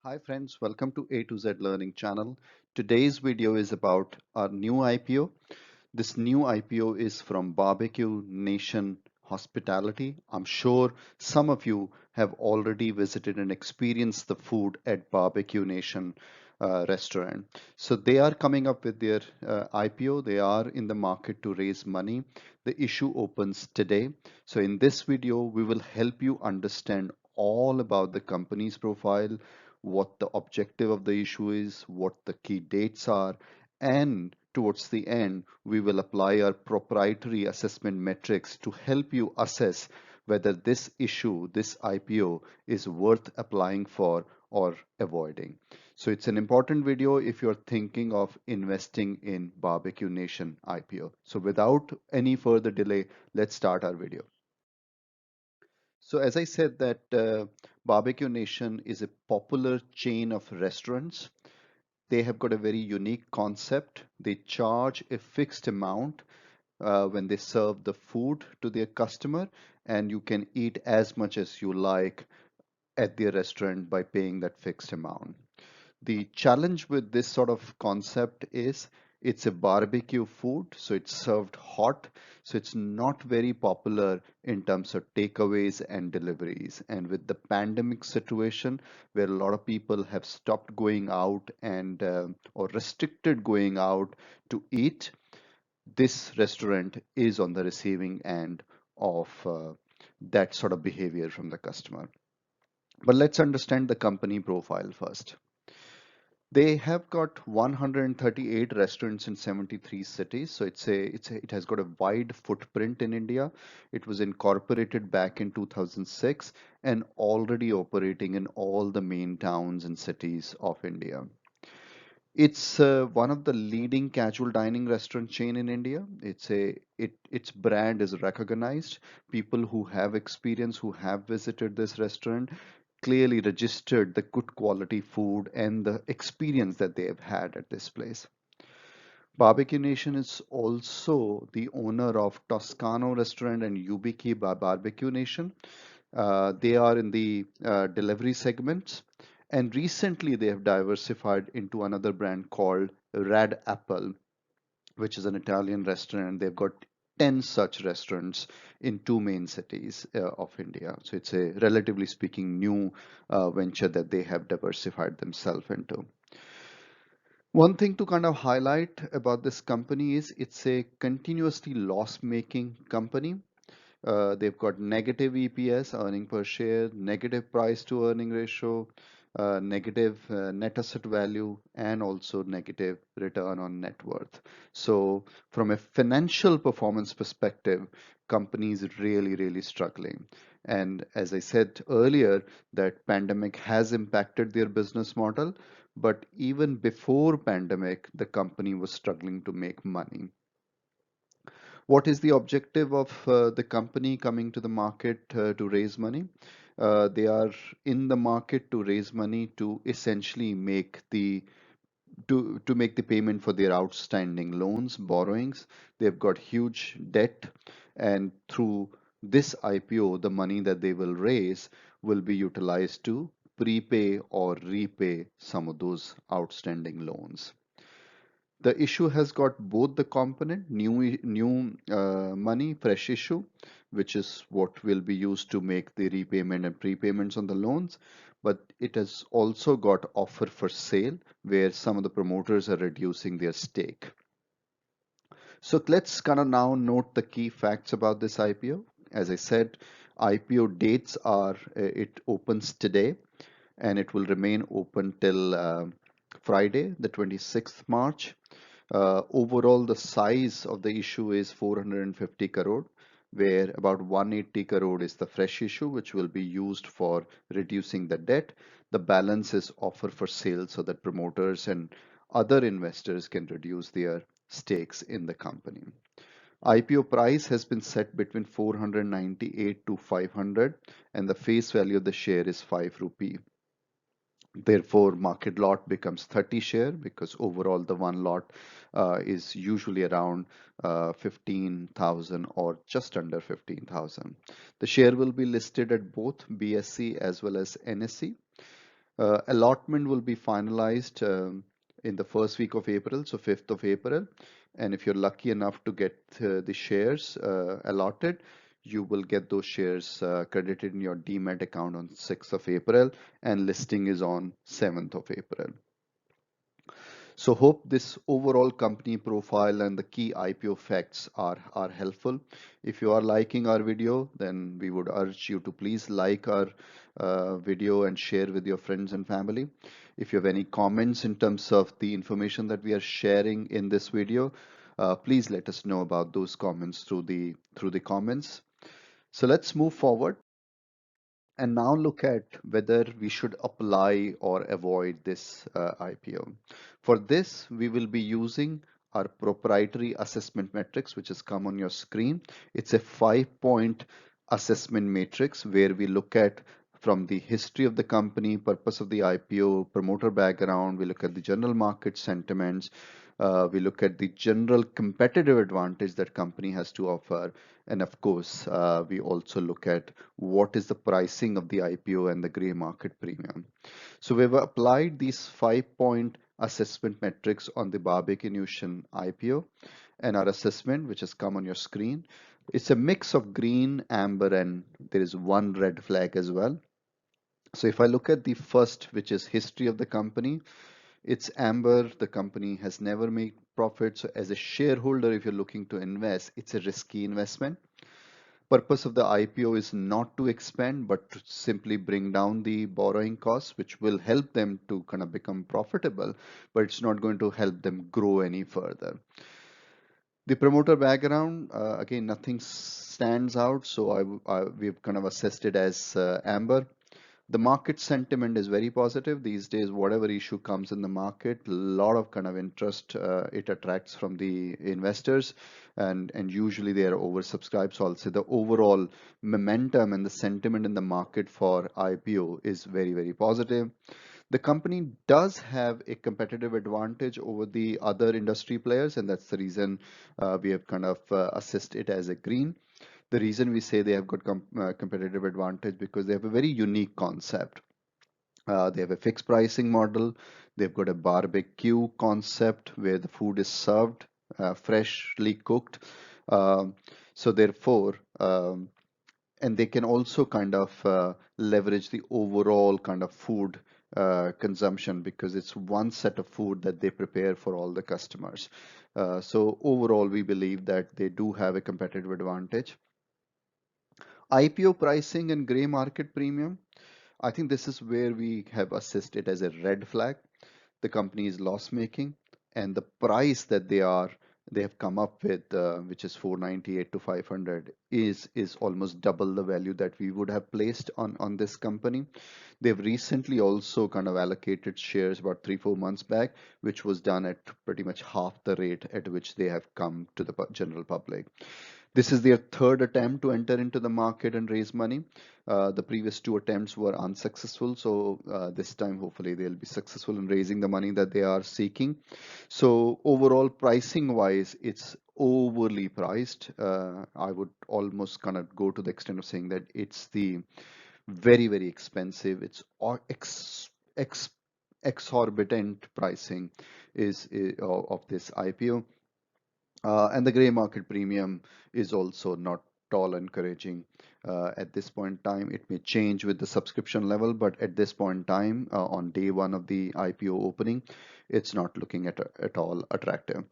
Hi friends, welcome to A to Z Learning channel. Today's video is about our new IPO. This new IPO is from Barbecue Nation Hospitality. I'm sure some of you have already visited and experienced the food at Barbecue Nation restaurant. So they are coming up with their IPO. They are in the market to raise money. The issue opens today. So in this video, we will help you understand all about the company's profile, what the objective of the issue is, what the key dates are, and towards the end, we will apply our proprietary assessment metrics to help you assess whether this issue, this IPO, is worth applying for or avoiding. So it's an important video if you're thinking of investing in Barbecue Nation IPO. So without any further delay, let's start our video. So as I said that Barbecue Nation is a popular chain of restaurants. They have got a very unique concept. They charge a fixed amount when they serve the food to their customer, and you can eat as much as you like at their restaurant by paying that fixed amount. The challenge with this sort of concept is it's a barbecue food, so it's served hot, so it's not very popular in terms of takeaways and deliveries. And with the pandemic situation, where a lot of people have stopped going out and or restricted going out to eat, this restaurant is on the receiving end of that sort of behavior from the customer. But let's understand the company profile first. They have got 138 restaurants in 73 cities, so it has got a wide footprint in India. It was incorporated back in 2006 and already operating in all the main towns and cities of India. It's one of the leading casual dining restaurant chain in India. Its brand is recognized. People who have experience, who have visited this restaurant, clearly registered the good quality food and the experience that they have had at this place. Barbecue Nation is also the owner of Toscano Restaurant and Yubiki Barbecue Nation. They are in the delivery segments, and recently they have diversified into another brand called Red Apple, which is an Italian restaurant. They've got 10 such restaurants in two main cities of India. So it's a relatively speaking new venture that they have diversified themselves into. One thing to kind of highlight about this company is it's a continuously loss-making company. They've got negative EPS, earning per share, negative price to earning ratio, negative net asset value, and also negative return on net worth. So from a financial performance perspective, company is really, really struggling. And as I said earlier, that pandemic has impacted their business model, but even before pandemic, the company was struggling to make money. What is the objective of the company coming to the market to raise money? They are in the market to raise money to essentially make the to make the payment for their outstanding loans, borrowings. They've got huge debt, and through this IPO, the money that they will raise will be utilized to prepay or repay some of those outstanding loans. The issue has got both the component new money, fresh issue, which is what will be used to make the repayment and prepayments on the loans, but it has also got offer for sale where some of the promoters are reducing their stake. So let's kind of now note the key facts about this IPO. As I said, IPO dates are it opens today and it will remain open till Friday, the 26th March. Overall, the size of the issue is 450 crore, where about 180 crore is the fresh issue, which will be used for reducing the debt. The balance is offer for sale so that promoters and other investors can reduce their stakes in the company. IPO price has been set between 498 to 500, and the face value of the share is 5 rupee. Therefore, market lot becomes 30 share because overall the one lot is usually around 15,000 or just under 15,000. The share will be listed at both BSE as well as NSE. Allotment will be finalized in the first week of April, so 5th of April. And if you're lucky enough to get the shares allotted, you will get those shares credited in your demat account on 6th of April, and listing is on 7th of April. So hope this overall company profile and the key IPO facts are helpful. If you are liking our video, then we would urge you to please like our video and share with your friends and family. If you have any comments in terms of the information that we are sharing in this video, please let us know about those comments through the comments. So let's move forward and now look at whether we should apply or avoid this IPO. For this, we will be using our proprietary assessment matrix, which has come on your screen. It's a 5-point assessment matrix where we look at from the history of the company, purpose of the IPO, promoter background, we look at the general market sentiments, we look at the general competitive advantage that company has to offer, and of course, we also look at what is the pricing of the IPO and the gray market premium. So we've applied these 5-point assessment metrics on the Barbeque Nation IPO, and our assessment, which has come on your screen, it's a mix of green, amber, and there is one red flag as well. So if I look at the first, which is history of the company, it's amber. The company has never made profit. So as a shareholder, if you're looking to invest, it's a risky investment. Purpose of the IPO is not to expand, but to simply bring down the borrowing costs, which will help them to kind of become profitable, but it's not going to help them grow any further. The promoter background, again, nothing stands out, so we've kind of assessed it as amber. The market sentiment is very positive these days. Whatever issue comes in the market, a lot of kind of interest it attracts from the investors, and usually they are oversubscribed. So I'll say the overall momentum and the sentiment in the market for IPO is very, very positive. The company does have a competitive advantage over the other industry players, and that's the reason we have kind of assessed it as a green. The reason we say they have got competitive advantage because they have a very unique concept. They have a fixed pricing model. They've got a barbecue concept where the food is served freshly cooked. Um, so therefore, and they can also kind of leverage the overall kind of food consumption because it's one set of food that they prepare for all the customers. So overall, we believe that they do have a competitive advantage. IPO pricing and gray market premium, I think this is where we have assessed it as a red flag. The company is loss making, and the price that they have come up with, which is 498 to 500, is almost double the value that we would have placed on this company. They've recently also kind of allocated shares about 3-4 months back, which was done at pretty much half the rate at which they have come to the general public. This is their third attempt to enter into the market and raise money. The previous two attempts were unsuccessful, so this time hopefully they'll be successful in raising the money that they are seeking. So overall, pricing wise, it's overly priced. I would almost kind of go to the extent of saying that it's the very, very expensive. It's exorbitant pricing of this IPO. And the gray market premium is also not at all encouraging at this point in time. It may change with the subscription level, but at this point in time, on day one of the IPO opening, it's not looking at all attractive.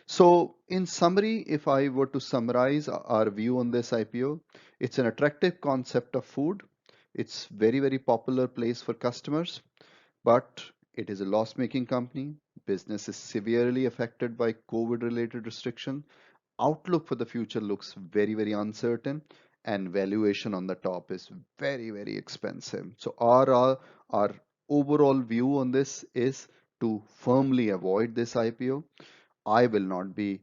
So in summary, if I were to summarize our view on this IPO, it's an attractive concept of food. It's very, very popular place for customers, but it is a loss-making company. Business is severely affected by COVID-related restriction. Outlook for the future looks very, very uncertain, and valuation on the top is very, very expensive. So our overall view on this is to firmly avoid this IPO. I will not be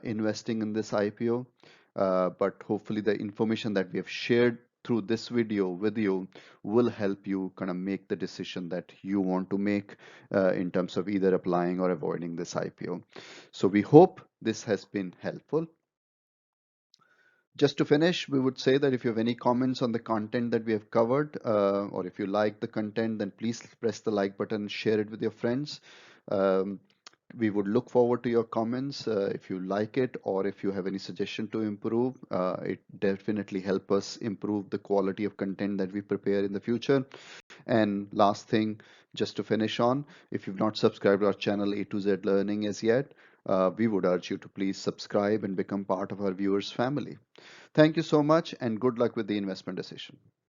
investing in this IPO, but hopefully the information that we have shared through this video with you will help you kind of make the decision that you want to make in terms of either applying or avoiding this IPO. So we hope this has been helpful. Just to finish, we would say that if you have any comments on the content that we have covered, or if you like the content, then please press the like button, share it with your friends. Um, we would look forward to your comments if you like it, or if you have any suggestion to improve. It definitely help us improve the quality of content that we prepare in the future. And last thing, just to finish on, if you've not subscribed our channel A to Z Learning as yet, we would urge you to please subscribe and become part of our viewers family. Thank you so much and good luck with the investment decision.